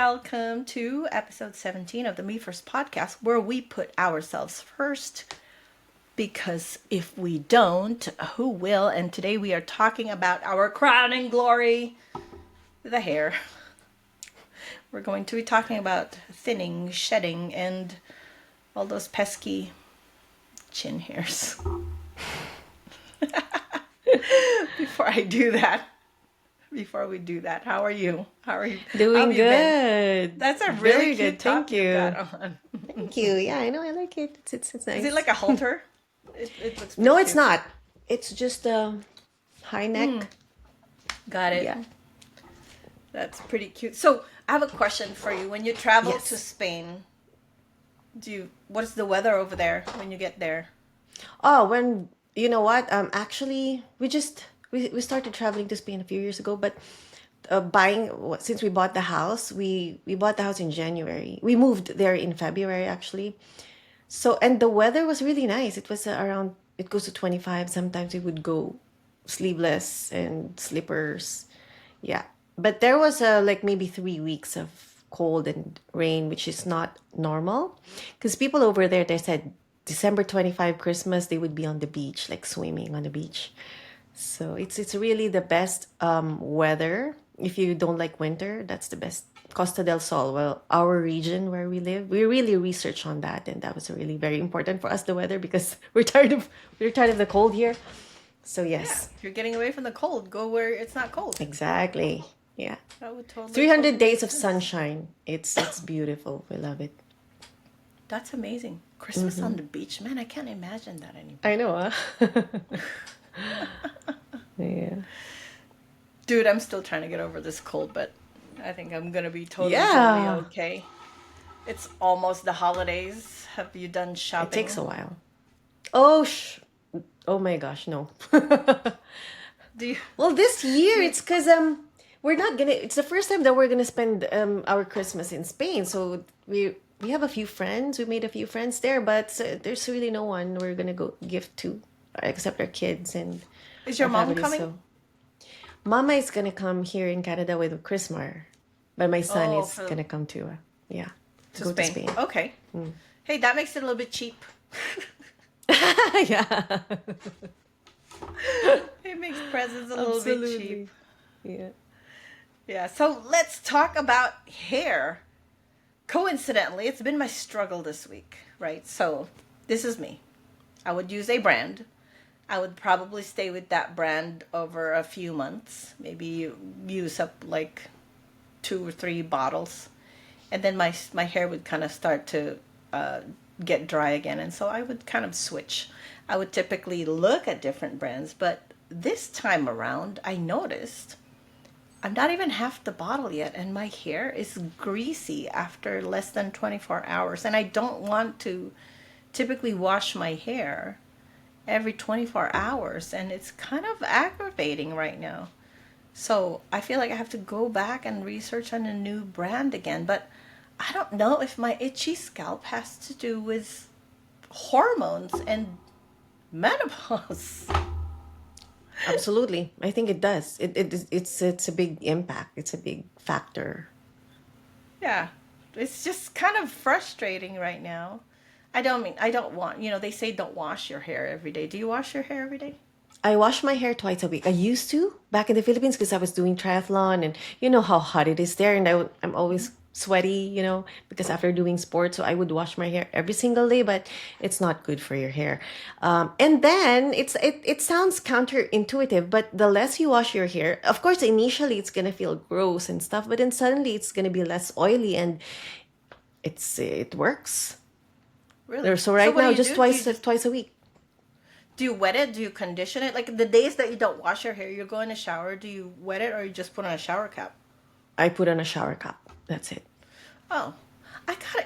welcome to episode 17 of the Me First podcast, where we put ourselves first. Because if we don't, who will? And today we are talking about our crowning glory, the hair. We're going to be talking about thinning, shedding, and all those pesky chin hairs. Before we do that, how are you? Doing you been? good. That's a Very really cute good. Thank top you you. got on. Thank you. Yeah, I know. I like it. It's Is nice. it like a halter? It looks No, pretty it's cute. not. It's just a high neck. Got it. Yeah. That's pretty cute. So I have a question for you. When you travel Yes. to Spain, what is the weather over there when you get there? Oh, when you know what? Actually, we started traveling to Spain a few years ago, but since we bought the house, we bought the house in January. We moved there in February actually. So, and the weather was really nice. It was around, it goes to 25. Sometimes we would go sleeveless and slippers. Yeah. But there was like maybe 3 weeks of cold and rain, which is not normal. Because people over there, they said December 25, Christmas, they would be on the beach, like swimming on the beach. So it's really the best weather. If you don't like winter, that's the best. Costa del Sol, well, our region where we live, we really researched on that, and that was really very important for us, the weather, because we're tired of the cold here. So Yeah, yes, if you're getting away from the cold, go where it's not cold. exactly. Yeah, That would totally 300 make days of sense. sunshine. It's beautiful. We love it. That's amazing. Christmas on the beach, man, I can't imagine that anymore. I know, huh? Yeah. Dude, I'm still trying to get over this cold, but I think I'm gonna be totally Yeah. okay. It's almost the holidays. Have you done It shopping? takes a while. Oh, oh my gosh, no. Do you? Well, this year it's because we're not gonna. It's the first time that we're gonna spend our Christmas in Spain. So we have a few friends. We made a few friends there, but there's really no one we're gonna go gift to except our kids and Is our your mom family. coming? So Mama is gonna come here in Canada with Christmas, but my son Oh, is gonna come to yeah to go to Spain. Spain. Okay. Hey, that makes it a little bit cheap. Yeah, It makes presents a little bit cheap. absolutely. Yeah. Yeah, so let's talk about hair. Coincidentally, it's been my struggle this week, right? So this is me. I would use a brand. I would probably stay with that brand over a few months. Maybe you use up like 2 or 3 bottles. And then my hair would kind of start to get dry again. And so I would kind of switch. I would typically look at different brands, but this time around, I noticed I'm not even half the bottle yet, and my hair is greasy after less than 24 hours. And I don't want to typically wash my hair every 24 hours, and it's kind of aggravating right now. So I feel like I have to go back and research on a new brand again. But I don't know if my itchy scalp has to do with hormones and menopause. Absolutely. I think it does. It's a big impact. It's a big factor. Yeah, it's just kind of frustrating right now. I don't want, they say don't wash your hair every day. Do you wash your hair every day? I wash my hair twice a week. I used to back in the Philippines because I was doing triathlon and you know how hot it is there and I'm always sweaty, because after doing sports, so I would wash my hair every single day, but it's not good for your hair. And then it sounds counterintuitive, but the less you wash your hair, of course, initially it's gonna feel gross and stuff, but then suddenly it's gonna be less oily and it works. Really? So So right what do now, you just do? twice a week. Do you wet it? Do you condition it? Like the days that you don't wash your hair, you go in the shower, do you wet it or you just put on a shower cap? I put on a shower cap. That's it. Oh,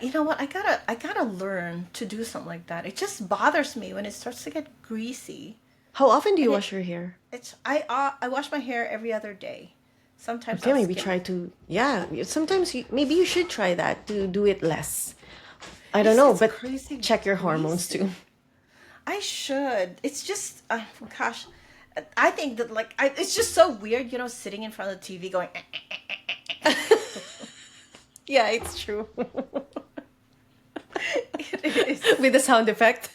you know what? I gotta learn to do something like that. It just bothers me when it starts to get greasy. How often do you And wash your hair? I wash my hair every other day. Sometimes Okay, I'll maybe skip. try to, yeah, sometimes maybe you should try that to do it less. I don't It's know, it's but crazy check your hormones greasy. too. I should. It's just, gosh, I think that it's just so weird, sitting in front of the TV going. Yeah, it's true. It is. With the sound effect.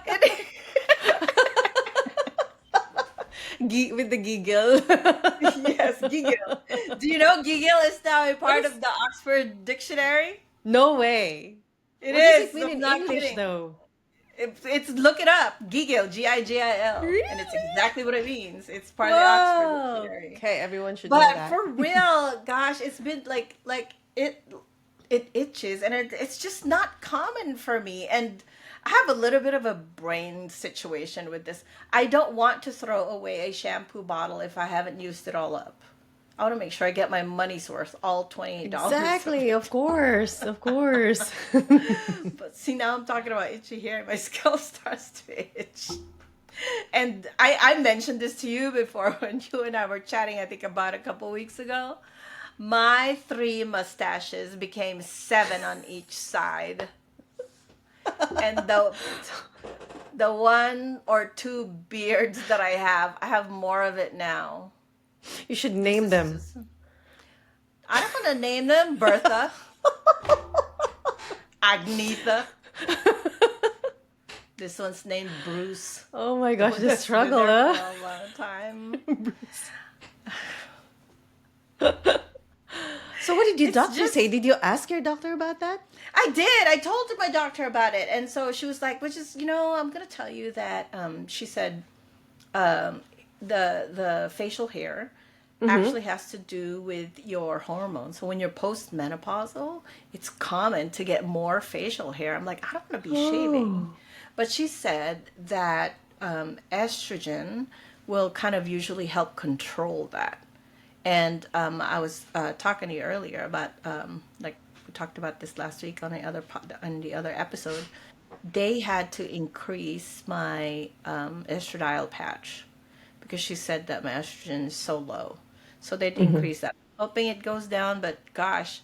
It With the giggle. is. Yes, giggle. Do you know giggle is now a What part is? of the Oxford Dictionary? No way. It What does it is. mean I'm in not English, kidding. though? It's look it up. Giggle, Gigil, and it's Really? exactly what it means. It's part of the Oxford Whoa. Dictionary. Okay, everyone should know But that. for real, gosh, it's been it itches, and it's just not common for me. And I have a little bit of a brain situation with this. I don't want to throw away a shampoo bottle if I haven't used it all up. I want to make sure I get my money's worth, all $28 of Exactly, of it. course, of course. But see, now I'm talking about itchy hair, and my scalp starts to itch. And I mentioned this to you before when you and I were chatting, I think about a couple weeks ago. My three mustaches became seven on each side. And the one or two beards that I have more of it now. You should This name is them. just, I don't want to name them Bertha, Agnetha. This one's named Bruce. Oh my The gosh, one the that's been struggle, there for huh? a long time. So what did your It's doctor say? just Did you ask your doctor about that? I did. I told my doctor about it, and so she was like, "Which is, I'm gonna tell you that." She said, um, the facial hair Mm-hmm. actually has to do with your hormones. So when you're postmenopausal, it's common to get more facial hair. I'm like, I don't want to be shaving, Oh. but she said that estrogen will kind of usually help control that. And I was talking to you earlier about like we talked about this last week on on the other episode. They had to increase my estradiol patch because she said that my estrogen is so low. So they'd Mm-hmm. increase that. Hoping it goes down, but gosh,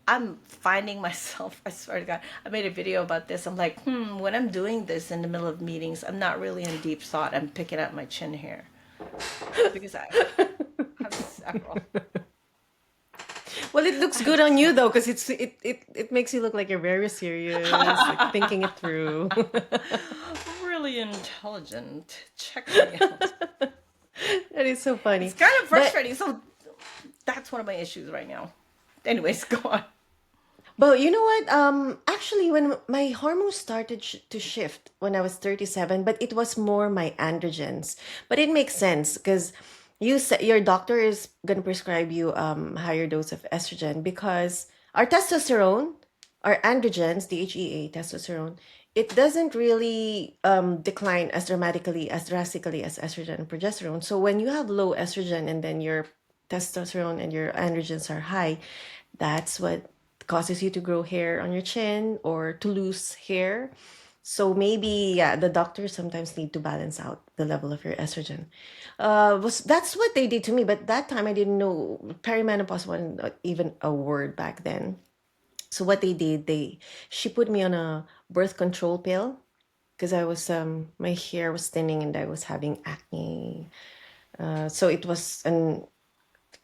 I'm finding myself, I swear to God, I made a video about this. I'm like, when I'm doing this in the middle of meetings, I'm not really in deep thought. I'm picking up my chin hair because I have several. Well, it looks I have good on you though, several. because it makes you look like you're very serious, like thinking it through. Really intelligent. Check me out. That is so It's funny. kind of But frustrating. So that's one of my issues right now. Anyways, go on. But you know what? Actually, when my hormones started to shift when I was 37, but it was more my androgens. But it makes sense because you said your doctor is gonna prescribe you higher dose of estrogen because our testosterone, our androgens, the HEA testosterone, it doesn't really decline as drastically as estrogen and progesterone. So when you have low estrogen and then your testosterone and your androgens are high, that's what causes you to grow hair on your chin or to lose hair. So maybe yeah, the doctors sometimes need to balance out the level of your estrogen. Was That's what they did to me, but that time I didn't know perimenopause wasn't even a word back then. So what they did, they she put me on a birth control pill because I was my hair was thinning and I was having acne. So it was an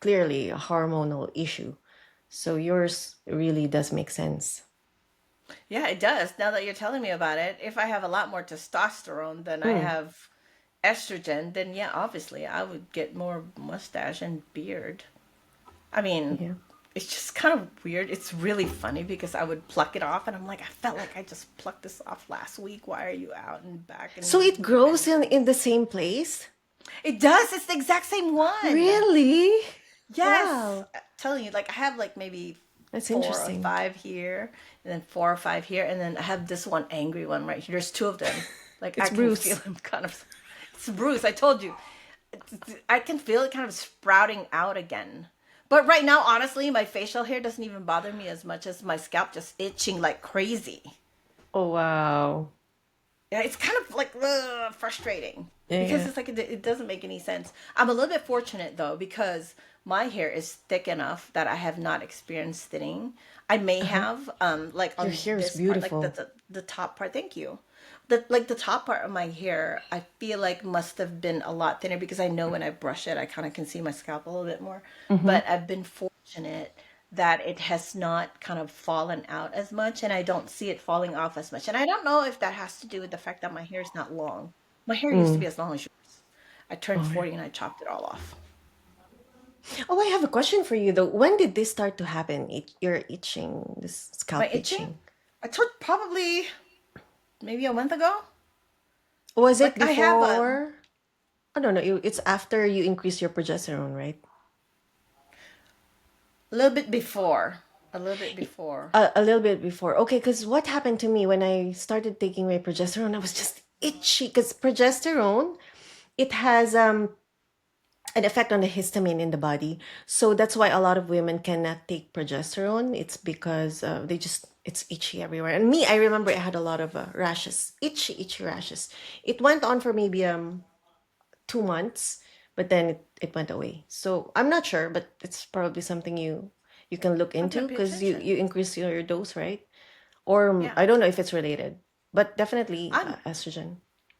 clearly a hormonal issue. So yours really does make sense. Yeah, it does. Now that you're telling me about it, if I have a lot more testosterone than I Mm, have estrogen, then yeah, obviously I would get more mustache and beard. I mean, yeah. it's just kind of weird. It's really funny because I would pluck it off and I'm like, I felt like I just plucked this off last week. Why are you out and back So and it grows in the same place? it does. It's the exact same one. Really? Yes. Wow. I'm telling you, like I have like maybe That's four or interesting. five here, and then four or five here, and then I have this one angry one right here. There's two of them. Like I It's can feel Bruce. him kind of. It's Bruce. I told you. I can feel it kind of sprouting out again. But right now, honestly, my facial hair doesn't even bother me as much as my scalp just itching like crazy. Oh wow. Yeah, it's kind of like frustrating Yeah, because yeah. it's like it doesn't make any sense. I'm a little bit fortunate though because my hair is thick enough that I have not experienced thinning. I may Uh-huh. have like Your on hair is this part, like beautiful. the top part. Thank you. The top part of my hair, I feel like must have been a lot thinner because I know when I brush it, I kind of can see my scalp a little bit more. Mm-hmm. But I've been fortunate that it has not kind of fallen out as much, and I don't see it falling off as much. And I don't know if that has to do with the fact that my hair is not long. My hair used to Mm. be as long as yours. I turned Oh, yeah. 40 and I chopped it all off. Oh, I have a question for you though. When did this start to happen? Your itching, this My scalp itching, itching. I took probably maybe a month ago. Was it Like I have a before? I don't know. It's after you increase your progesterone, right? little bit before, a little bit before. A little bit before. Okay, because what happened to me when I started taking my progesterone, I was just itchy. Because progesterone, it has an effect on the histamine in the body. So that's why a lot of women cannot take progesterone. It's because they just, it's itchy everywhere. And me, I remember I had a lot of rashes, itchy rashes. It went on for maybe 2 months, but then it went away. So I'm not sure, but it's probably something you can look I'm gonna into pay because attention. you increase your dose, right? Or Yeah, I don't know if it's related, but definitely I'm estrogen.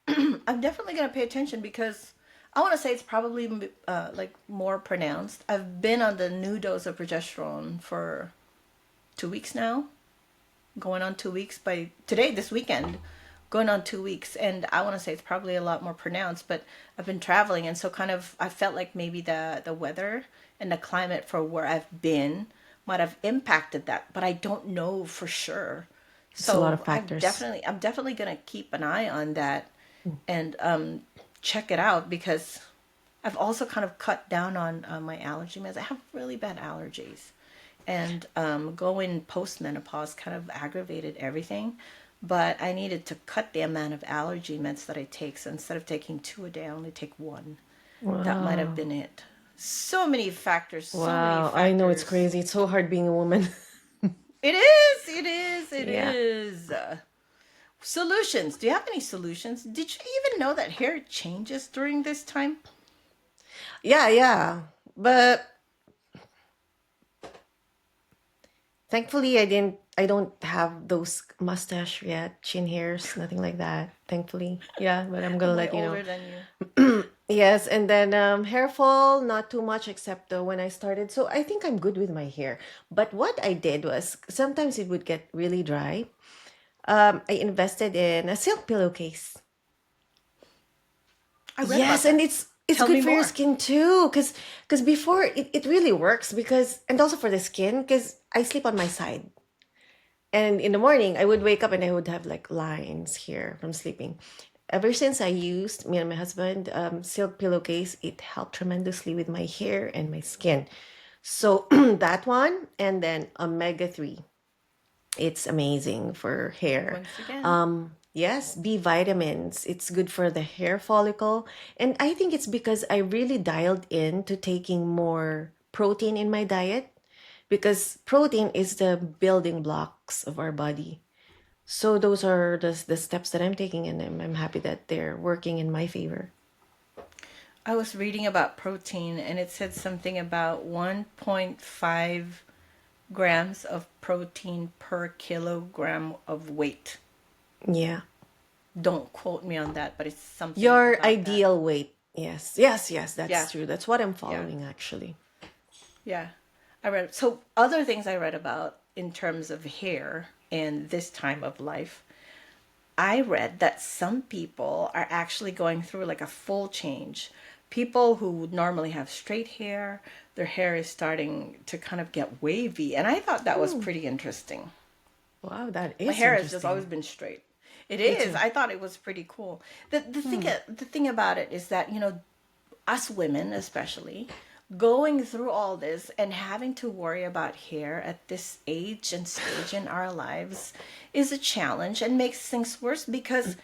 I'm definitely gonna pay attention because I want to say it's probably like more pronounced. I've been on the new dose of progesterone for 2 weeks now, going on 2 weeks by today, this weekend, going on 2 weeks, and I want to say it's probably a lot more pronounced. But I've been traveling, and so kind of I felt like maybe the weather and the climate for where I've been might have impacted that, but I don't know for sure. It's a lot of So factors. I'm definitely gonna keep an eye on that and check it out because I've also kind of cut down on my allergy meds. I have really bad allergies, and going post menopause kind of aggravated everything. But I needed to cut the amount of allergy meds that I take. So instead of taking two a day, I only take one. That might have Wow. been it. So many factors, so many Wow. I know it's factors. crazy. It's so hard being a woman. It is, it is, it Yeah. is. Solutions. Do you have any solutions? Did you even know that hair changes during this time? Yeah, yeah. But thankfully I don't have those mustache yet, chin hairs, nothing like that. Thankfully. Yeah, but I'm gonna I'm way let you know. older than you. Yes, and then hair fall, not too much except when I started. So I think I'm good with my hair. But what I did was sometimes it would get really dry. I invested in a silk pillowcase. I read Yes, about and that. it's Tell good me for your more. skin too, because before it really works because and also for the skin because I sleep on my side. And in the morning, I would wake up and I would have like lines here from sleeping. Ever since I used me and my husband silk pillowcase, it helped tremendously with my hair and my skin. So that one, and then omega 3, it's amazing for hair. Once again, Yes, B vitamins. It's good for the hair follicle, and I think it's because I really dialed in to taking more protein in my diet because protein is the building blocks of our body. So those are the steps that I'm taking, and I'm happy that they're working in my favor. I was reading about protein and it said something about 1.5 grams of protein per kilogram of weight. Yeah. Don't quote me on that, but it's something Your about that. ideal weight. Yes. Yes, yes, Yeah, that's true. That's what I'm yeah, following actually. yeah. I read so other things I read about in terms of hair and this time of life. I read that some people are actually going through like a full change. People who would normally have straight hair, their hair is starting to kind of get wavy. And I thought that was Hmm. pretty interesting. Wow, that My is hair has just always interesting. been straight. It Me is. too. I thought it was pretty cool. Hmm. The thing about it is that, us women especially going through all this and having to worry about hair at this age and stage in our lives is a challenge and makes things worse because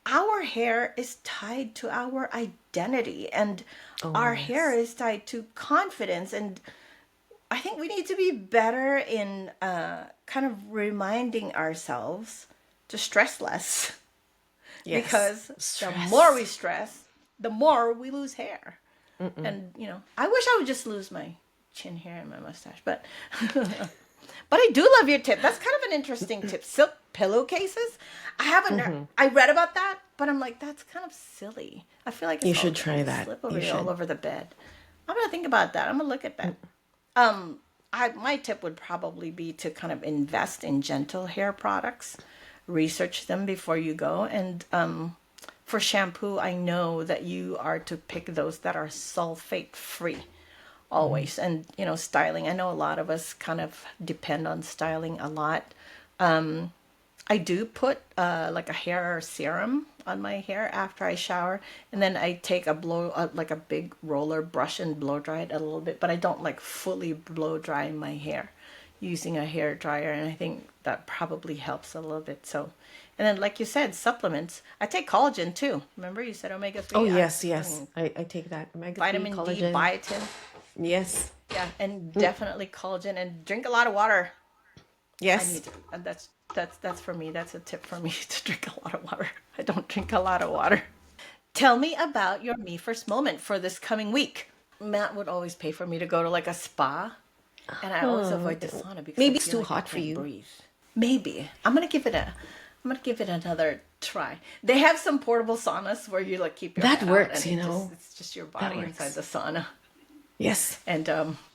our hair is tied to our identity and Oh, our hair yes. is tied to confidence, and I think we need to be better in kind of reminding ourselves to stress less Yes. because the more we Stress. stress, the more we lose hair. Mm-mm. And I wish I would just lose my chin hair and my mustache, but but I do love your tip. That's kind of an interesting tip. Silk pillowcases. I haven't. Mm-hmm. I read about that, but I'm like, that's kind of silly. I feel like You it's all should gonna try like that. slip You over you all should. over the bed. I'm gonna think about that. I'm gonna look at that. my tip would probably be to kind of invest in gentle hair products, research them before you go. And for shampoo, I know that you are to pick those that are sulfate free always. And, styling, I know a lot of us kind of depend on styling a lot. I do put like a hair serum on my hair after I shower, and then I take like a big roller brush and blow dry it a little bit, but I don't like fully blow dry my hair using a hair dryer, and I think that probably helps a little bit. So, and then like you said, supplements. I take collagen too. Remember you said omega Oh 3? yes, yes. I take that omega 3 Vitamin D, collagen. biotin. Yes. Yeah, and definitely collagen, and drink a lot of water. I Yes. need to, and that's for me. That's a tip for me to drink a lot of water. I don't drink a lot of water. Tell me about your me first moment for this coming week. Matt would always pay for me to go to like a spa, and I always avoid the sauna because I Maybe it's feel too like I hot for can't you. breathe. Maybe I'm gonna give it another try. They have some portable saunas where you like keep your That head out works, and you know. it's just your That body inside works. the sauna. Yes. And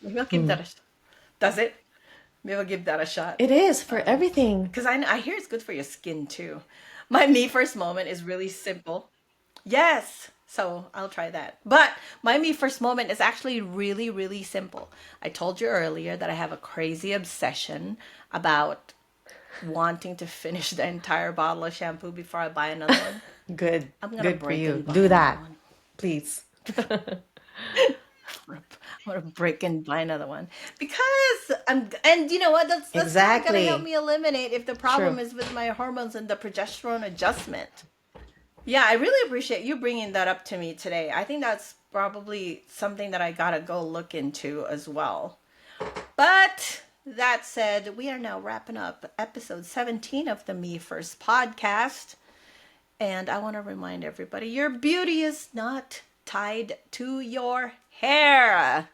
maybe I'll give that does it? Maybe I'll give that a shot. It is for everything. Because I hear it's good for your skin too. My me first moment is really simple. Yes. So I'll try that. But my me first moment is actually really, really simple. I told you earlier that I have a crazy obsession about wanting to finish the entire bottle of shampoo before I buy another one. Good. I'm gonna Good for break you. and buy Do another that, one. please. I'm gonna break and buy another one because and you know what? That's not gonna help Exactly. me eliminate if the True. problem is with my hormones and the progesterone adjustment. Yeah, I really appreciate you bringing that up to me today. I think that's probably something that I gotta go look into as well. But that said, we are now wrapping up episode 17 of the Me First podcast. And I want to remind everybody your beauty is not tied to your hair.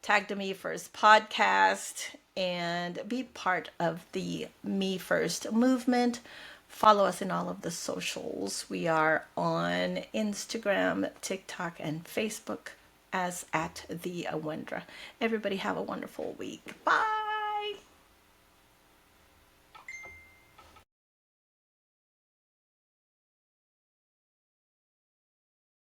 Tag the Me First podcast and be part of the Me First movement. Follow us in all of the socials. We are on Instagram, TikTok, and Facebook as at the Awendra. Everybody have a wonderful week. Bye.